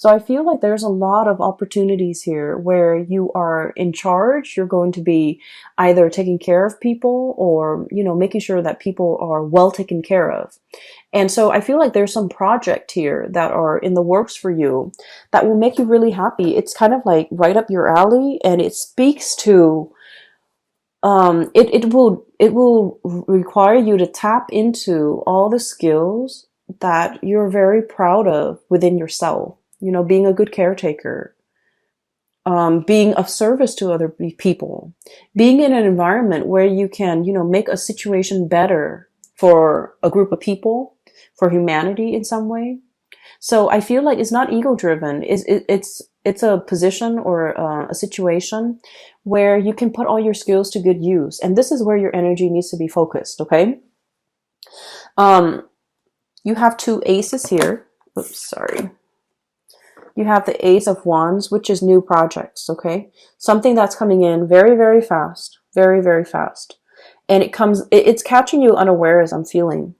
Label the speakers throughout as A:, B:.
A: So I feel like there's a lot of opportunities here where you are in charge. You're going to be either taking care of people or, making sure that people are well taken care of. And so I feel like there's some project here that are in the works for you that will make you really happy. It's kind of like right up your alley, and it speaks to it will require you to tap into all the skills that you're very proud of within yourself. Being a good caretaker, being of service to other people, being in an environment where you can, make a situation better for a group of people, for humanity in some way. So I feel like it's not ego driven. It's a position or a situation where you can put all your skills to good use, and this is where your energy needs to be focused. Okay. Um, you have two aces here. Oops, sorry. You have the Ace of Wands, which is new projects. Okay, something that's coming in very, very fast, very, very fast, and it's catching you unawares. I'm feeling.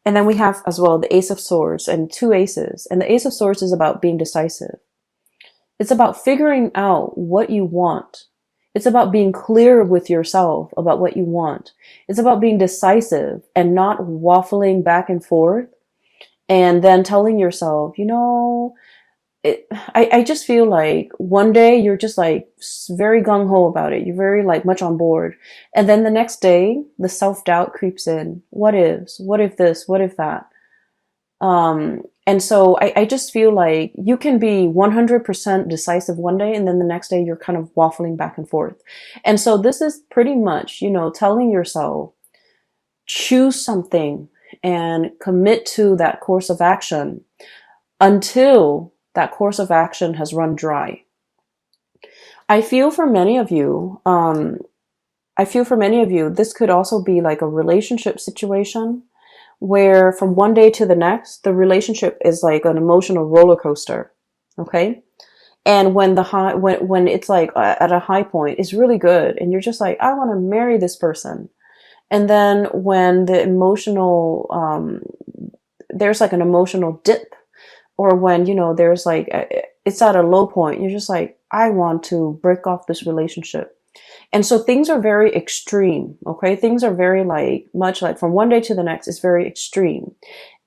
A: And then we have as well the Ace of Swords and two aces. And the Ace of Swords is about being decisive. It's about figuring out what you want. It's about being clear with yourself about what you want. It's about being decisive and not waffling back and forth and then telling yourself, I just feel like one day you're just like very gung-ho about it. You're very like much on board. And then the next day, the self-doubt creeps in. What ifs? What if this? What if that? And so I just feel like you can be 100% decisive one day, and then the next day you're kind of waffling back and forth. And so this is pretty much, telling yourself, choose something and commit to that course of action until that course of action has run dry. I feel for many of you, this could also be like a relationship situation where from one day to the next, the relationship is like an emotional roller coaster. Okay. And when it's like at a high point, it's really good. And you're just like, I want to marry this person. And then when the there's like an emotional dip, or when, there's like, it's at a low point, you're just like, I want to break off this relationship. And so things are very extreme. Okay. Things are very much like from one day to the next is very extreme.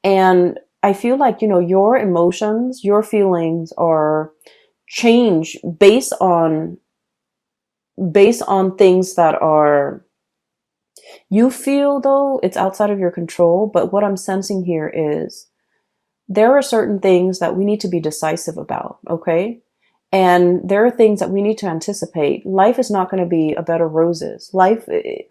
A: And I feel like, your emotions, your feelings are change based on things that are, you feel though it's outside of your control. But what I'm sensing here is, there are certain things that we need to be decisive about, okay? And there are things that we need to anticipate. Life is not going to be a bed of roses. I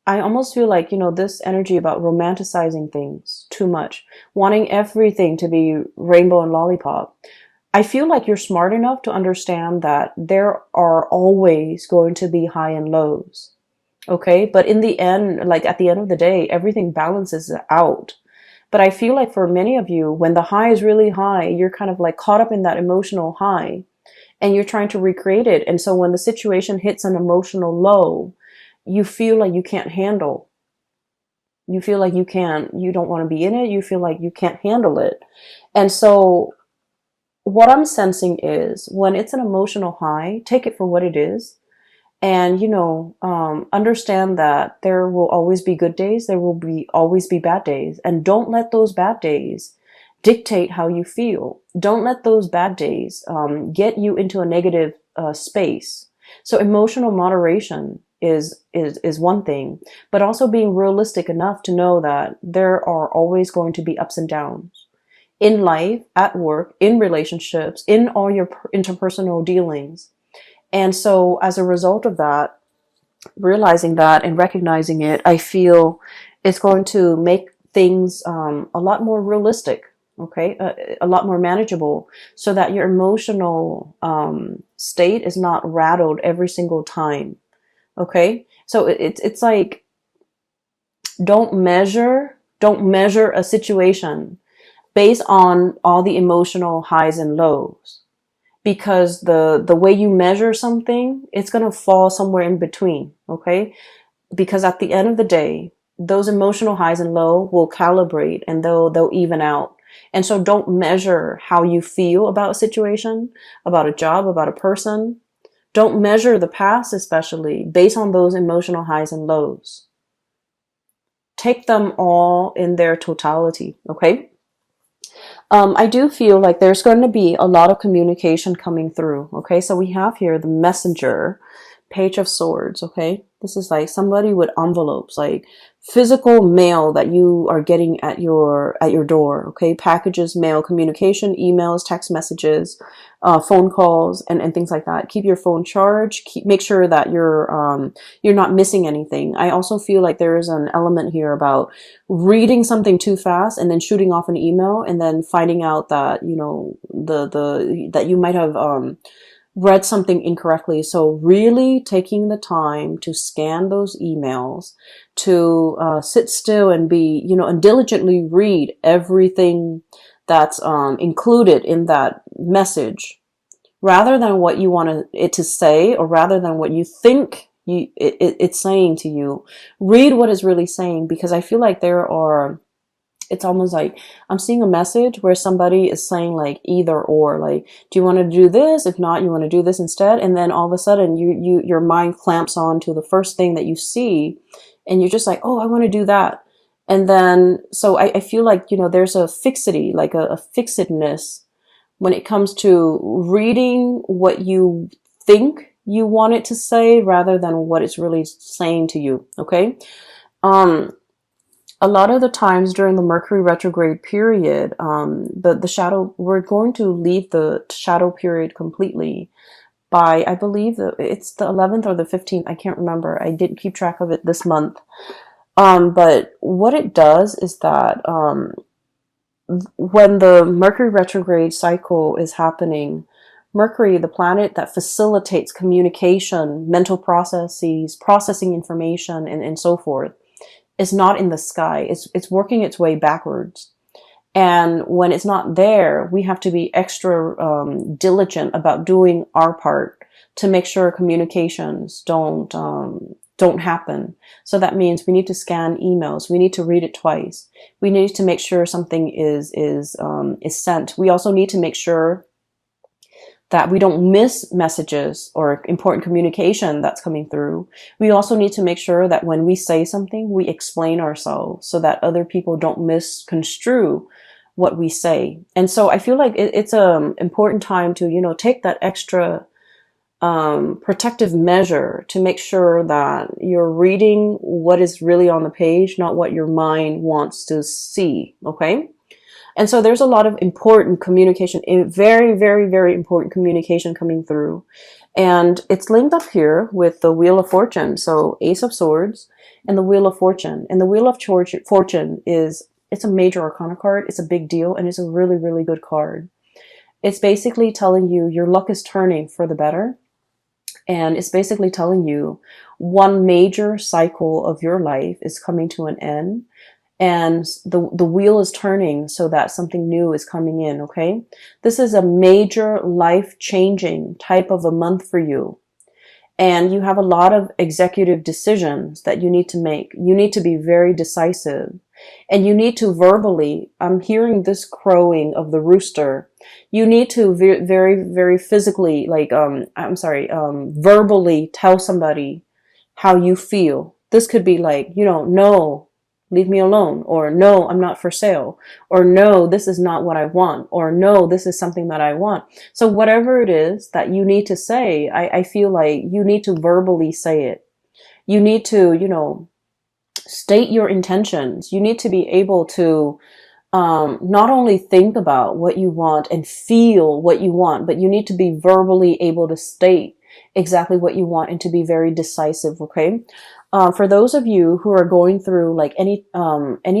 A: almost feel like, this energy about romanticizing things too much, wanting everything to be rainbow and lollipop. I feel like you're smart enough to understand that there are always going to be high and lows, okay? But in the end, like at the end of the day, everything balances out. But I feel like for many of you, when the high is really high, you're kind of like caught up in that emotional high and you're trying to recreate it. And so when the situation hits an emotional low, you feel like you can't handle. You feel like you don't want to be in it. You feel like you can't handle it. And so what I'm sensing is when it's an emotional high, take it for what it is. And, understand that there will always be good days. There will always be bad days. And don't let those bad days dictate how you feel. Don't let those bad days get you into a negative space. So emotional moderation is one thing, but also being realistic enough to know that there are always going to be ups and downs in life, at work, in relationships, in all your interpersonal dealings. And so as a result of that, realizing that and recognizing it, I feel it's going to make things a lot more realistic, okay? A lot more manageable, so that your emotional state is not rattled every single time, okay? So it's like, don't measure a situation based on all the emotional highs and lows. Because the way you measure something, it's going to fall somewhere in between, okay? Because at the end of the day, those emotional highs and low will calibrate and they'll even out. And so don't measure how you feel about a situation, about a job, about a person. Don't measure the past, especially based on those emotional highs and lows. Take them all in their totality, okay? I do feel like there's going to be a lot of communication coming through, okay? So we have here the messenger, page of swords, okay? This is like somebody with envelopes, like physical mail that you are getting at your door, okay? Packages, mail, communication, emails, text messages, phone calls, and things like that. Keep your phone charged. Make sure that you're not missing anything. I also feel like there is an element here about reading something too fast and then shooting off an email and then finding out that, you know, that you might have read something incorrectly. So really taking the time to scan those emails, to sit still and be, you know, and diligently read everything that's included in that message, rather than what you want it to say, or rather than what you think it's saying to you. Read what it's really saying, because I feel like it's almost like I'm seeing a message where somebody is saying like either or, like, do you want to do this? If not, you want to do this instead. And then all of a sudden your mind clamps on to the first thing that you see, and you're just like, oh, I want to do that. And then, so I feel like, you know, there's a fixity, like a fixedness when it comes to reading what you think you want it to say rather than what it's really saying to you. Okay. A lot of the times during the Mercury retrograde period, the shadow, we're going to leave the shadow period completely by, I believe that it's the 11th or the 15th. I can't remember. I didn't keep track of it this month. But what it does is that, when the Mercury retrograde cycle is happening, Mercury, the planet that facilitates communication, mental processes, processing information, and so forth, is not in the sky. It's working its way backwards. And when it's not there, we have to be extra diligent about doing our part to make sure communications don't happen. So that means we need to scan emails. We need to read it twice. We need to make sure something is sent. We also need to make sure that we don't miss messages or important communication that's coming through. We also need to make sure that when we say something, we explain ourselves so that other people don't misconstrue what we say. And so I feel like it's an important time to, you know, take that extra protective measure to make sure that you're reading what is really on the page, not what your mind wants to see. Okay. And so there's a lot of important communication, very, very, very important communication coming through. And it's linked up here with the Wheel of Fortune. So Ace of Swords and the Wheel of Fortune. And the Wheel of Fortune it's a major arcana card. It's a big deal. And it's a really, really good card. It's basically telling you your luck is turning for the better. And it's basically telling you one major cycle of your life is coming to an end. And the wheel is turning so that something new is coming in, okay? This is a major life-changing type of a month for you. And you have a lot of executive decisions that you need to make. You need to be very decisive. And you need to verbally, I'm hearing this crowing of the rooster. You need to very, very physically, like, verbally tell somebody how you feel. This could be like, you know, no, leave me alone, or no, I'm not for sale, or no, this is not what I want, or no, this is something that I want. So whatever it is that you need to say, I feel like you need to verbally say it. You need to, you know, state your intentions. You need to be able to not only think about what you want and feel what you want, but you need to be verbally able to state exactly what you want and to be very decisive, okay? For those of you who are going through like any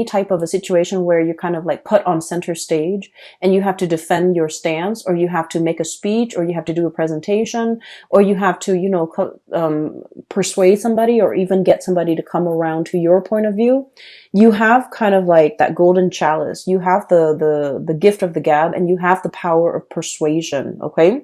A: type of a situation where you're kind of like put on center stage and you have to defend your stance, or you have to make a speech, or you have to do a presentation, or you have to, you know, persuade somebody or even get somebody to come around to your point of view, you have kind of like that golden chalice. You have the gift of the gab, and you have the power of persuasion. Okay.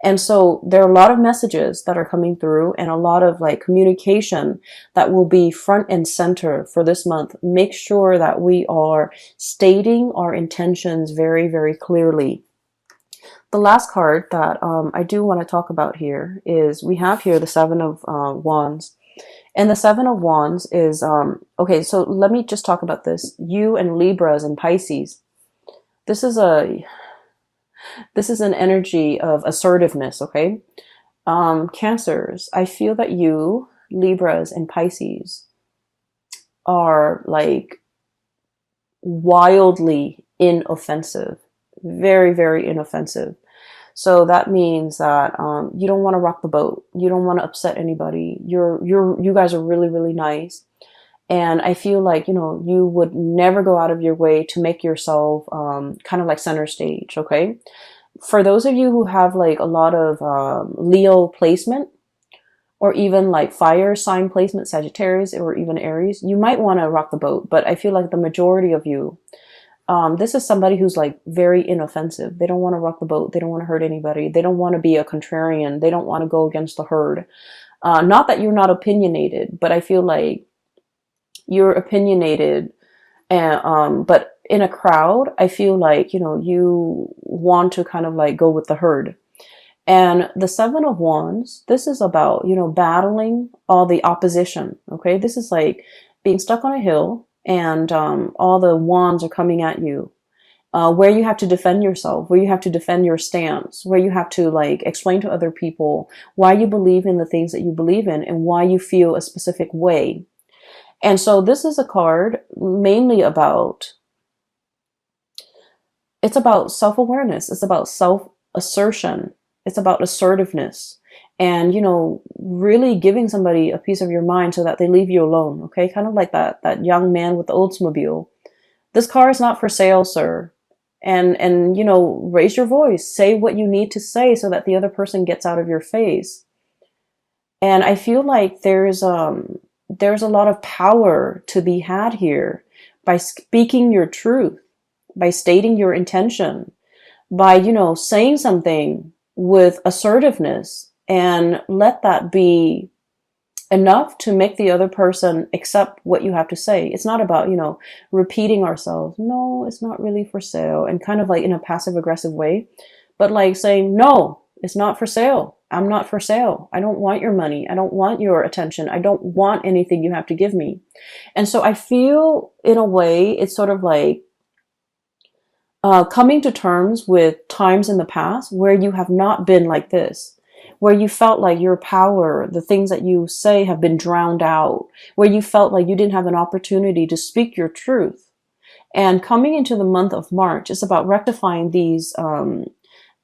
A: And so there are a lot of messages that are coming through and a lot of like communication that will be front and center for this month. Make sure that we are stating our intentions very, very clearly. The last card that I do want to talk about here is we have here the Seven of Wands. And the Seven of Wands is, okay, so let me just talk about this. You and Libras and Pisces. This is an energy of assertiveness, okay? Cancers, I feel that you, Libras and Pisces, are like wildly inoffensive. Very, very inoffensive. So that means that you don't want to rock the boat. You don't want to upset anybody. You guys are really, really nice. And I feel like, you know, you would never go out of your way to make yourself kind of like center stage, okay? For those of you who have like a lot of Leo placement, or even like fire sign placement, Sagittarius, or even Aries, you might want to rock the boat. But I feel like the majority of you, this is somebody who's like very inoffensive. They don't want to rock the boat. They don't want to hurt anybody. They don't want to be a contrarian. They don't want to go against the herd. Not that you're not opinionated, but I feel like you're opinionated. And, but in a crowd, I feel like, you know, you want to kind of like go with the herd. And the Seven of Wands, this is about, you know, battling all the opposition. Okay. This is like being stuck on a hill and all the wands are coming at you, where you have to defend yourself, where you have to defend your stance, where you have to like explain to other people why you believe in the things that you believe in and why you feel a specific way. And so this is a card mainly about, it's about self-awareness. It's about self-assertion. It's about assertiveness. And, you know, really giving somebody a piece of your mind so that they leave you alone. Okay. Kind of like that young man with the Oldsmobile. This car is not for sale, sir. And, you know, raise your voice, say what you need to say so that the other person gets out of your face. And I feel like there's a lot of power to be had here by speaking your truth, by stating your intention, by, you know, saying something with assertiveness, and let that be enough to make the other person accept what you have to say. It's not about, you know, repeating ourselves. No, it's not really for sale, and kind of like in a passive aggressive way, but like saying, no, it's not for sale. I'm not for sale. I don't want your money. I don't want your attention. I don't want anything you have to give me. And so I feel in a way, it's sort of like coming to terms with times in the past where you have not been like this, where you felt like your power, the things that you say have been drowned out, where you felt like you didn't have an opportunity to speak your truth. And coming into the month of March, it's about rectifying these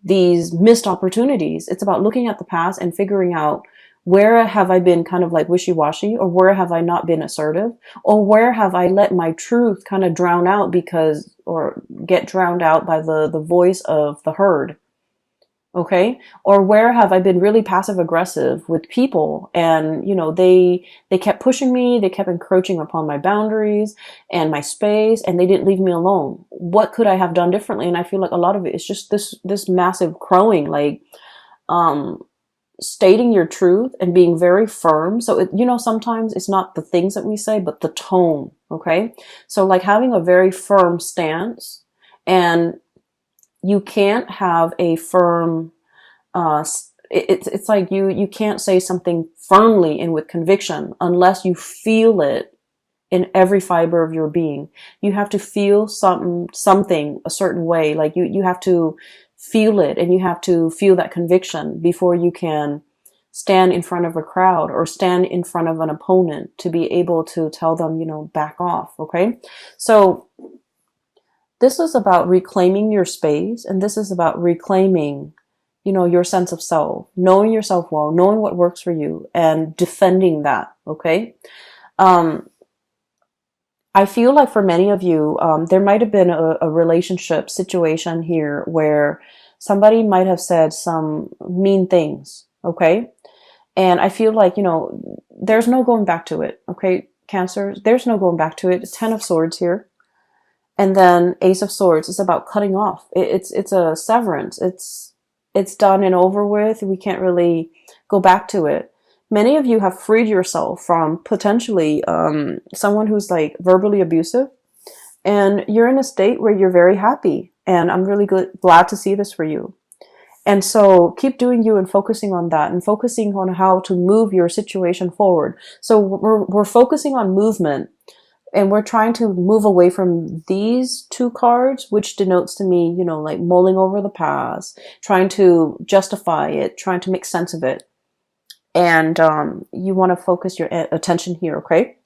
A: missed opportunities. It's about looking at the past and figuring out, where have I been kind of like wishy-washy, or where have I not been assertive, or where have I let my truth kind of drown out or get drowned out by the voice of the herd. Okay. Or where have I been really passive aggressive with people, and, you know, they kept pushing me, they kept encroaching upon my boundaries and my space, and they didn't leave me alone. What could I have done differently? And I feel like a lot of it is just this massive crowing, like, stating your truth and being very firm. So, you know, sometimes it's not the things that we say, but the tone. Okay. So like having a very firm stance, and you can't have a firm, it's like you can't say something firmly and with conviction unless you feel it in every fiber of your being. You have to feel something a certain way. Like you have to feel it, and you have to feel that conviction before you can stand in front of a crowd or stand in front of an opponent to be able to tell them, you know, back off. Okay. So this is about reclaiming your space, and this is about reclaiming, you know, your sense of self, knowing yourself well, knowing what works for you, and defending that. Okay. I feel like for many of you, there might have been a relationship situation here where somebody might have said some mean things. Okay. And I feel like, you know, there's no going back to it. Okay. Cancer, there's no going back to it. It's 10 of Swords here. And then Ace of Swords is about cutting off. It's a severance. It's It's done and over with. We can't really go back to it. Many of you have freed yourself from potentially someone who's like verbally abusive, and you're in a state where you're very happy. And I'm really glad to see this for you. And so keep doing you and focusing on that and focusing on how to move your situation forward. So we're focusing on movement, and we're trying to move away from these two cards, which denotes to me, you know, like mulling over the past, trying to justify it, trying to make sense of it. And you want to focus your attention here, okay?